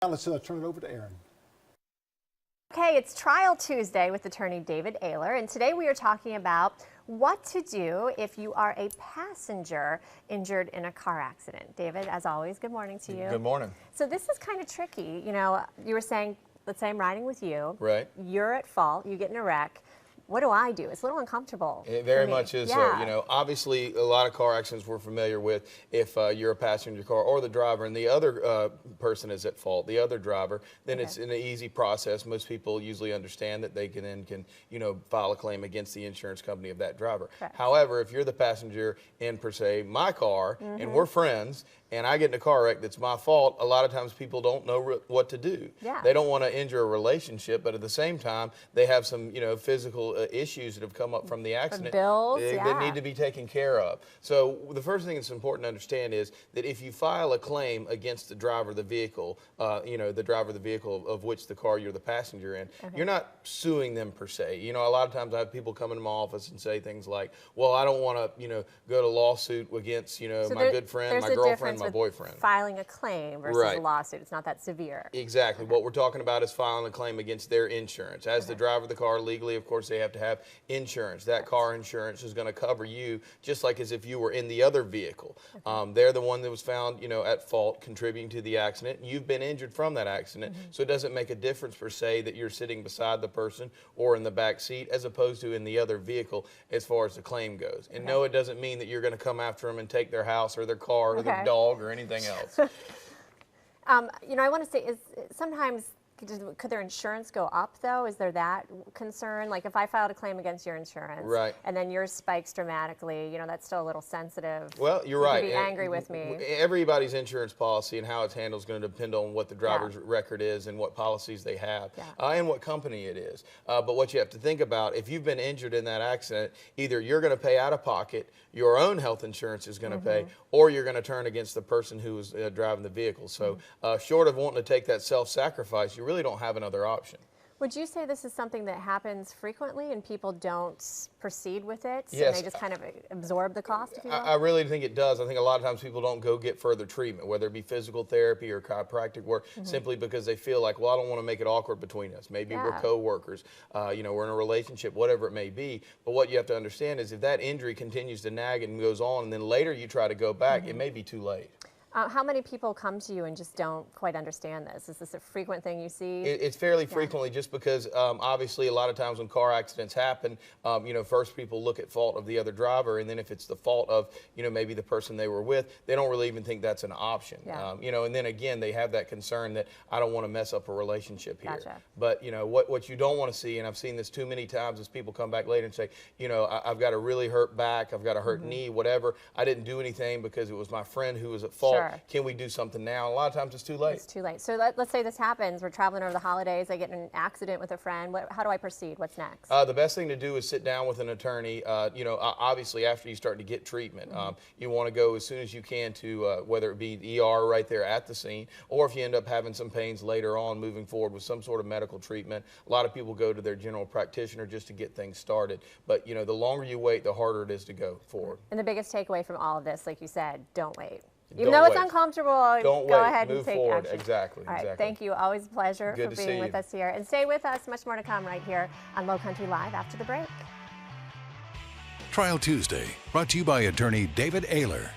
Now let's turn it over to Aaron. Okay, it's Trial Tuesday with attorney David Ayler, and today we are talking about what to do if you are a passenger injured in a car accident. David, as always, good morning to you. Good morning. So this is kind of tricky. You know, you were saying, let's say I'm riding with you. Right. You're at fault. You get in a wreck. What do I do? It's a little uncomfortable. It very much is. Yeah. You know, obviously, a lot of car accidents we're familiar with. If you're a passenger in your car or the driver, and the other person is at fault, the other driver, then it's an easy process. Most people usually understand that they can file a claim against the insurance company of that driver. Correct. However, if you're the passenger in per se my car and we're friends, and I get in a car wreck that's my fault, a lot of times people don't know what to do. Yeah. They don't want to injure a relationship, but at the same time, they have some physical issues that have come up from the accident Bills, that need to be taken care of. So the first thing that's important to understand is that if you file a claim against the driver of the vehicle, the driver of the vehicle of which the car you're the passenger in, you're not suing them per se. You know, a lot of times I have people come into my office and say things like, well, I don't want to, go to lawsuit against, so my good friend, my girlfriend, my boyfriend. Filing a claim versus a lawsuit. It's not that severe. Exactly. What we're talking about is filing a claim against their insurance. As the driver of the car, legally, of course, they have to have insurance. That car insurance is going to cover you just like as if you were in the other vehicle. They're the one that was found, at fault, contributing to the accident. You've been injured from that accident, so it doesn't make a difference per se that you're sitting beside the person or in the back seat as opposed to in the other vehicle as far as the claim goes. And no, it doesn't mean that you're going to come after them and take their house or their car or their dog or anything else. I want to say is sometimes could their insurance go up though? Is there that concern? Like if I filed a claim against your insurance, and then yours spikes dramatically, that's still a little sensitive. Well, you're right. You could be angry with me. Everybody's insurance policy and how it's handled is going to depend on what the driver's record is and what policies they have and what company it is. But what you have to think about, if you've been injured in that accident, either you're going to pay out of pocket, your own health insurance is going to pay, or you're going to turn against the person who was driving the vehicle. So short of wanting to take that self-sacrifice, you really don't have another option. Would you say this is something that happens frequently and people don't proceed with it? Yes. And they just kind of absorb the cost, if you will? I really think it does. I think a lot of times people don't go get further treatment, whether it be physical therapy or chiropractic work, simply because they feel like, well, I don't want to make it awkward between us. Maybe we're co-workers, we're in a relationship, whatever it may be. But what you have to understand is if that injury continues to nag and goes on, and then later you try to go back, it may be too late. How many people come to you and just don't quite understand this? Is this a frequent thing you see? It's fairly frequently, just because obviously a lot of times when car accidents happen, first people look at fault of the other driver, and then if it's the fault of maybe the person they were with, they don't really even think that's an option. And then again they have that concern that I don't want to mess up a relationship here. Gotcha. But what you don't want to see, and I've seen this too many times, is people come back later and say, I've got a really hurt back, I've got a hurt knee, whatever. I didn't do anything because it was my friend who was at fault. Can we do something now? A lot of times it's too late. It's too late. So let's say this happens. We're traveling over the holidays. I get in an accident with a friend. How do I proceed? What's next? The best thing to do is sit down with an attorney. Obviously after you start to get treatment, you want to go as soon as you can to whether it be the ER right there at the scene, or if you end up having some pains later on moving forward with some sort of medical treatment. A lot of people go to their general practitioner just to get things started. But the longer you wait, the harder it is to go forward. And the biggest takeaway from all of this, like you said, don't wait. Even though it's uncomfortable, go ahead and take action. Exactly. All right, thank you. Always a pleasure for being with us here. And stay with us. Much more to come right here on Low Country Live after the break. Trial Tuesday, brought to you by attorney David Ayler.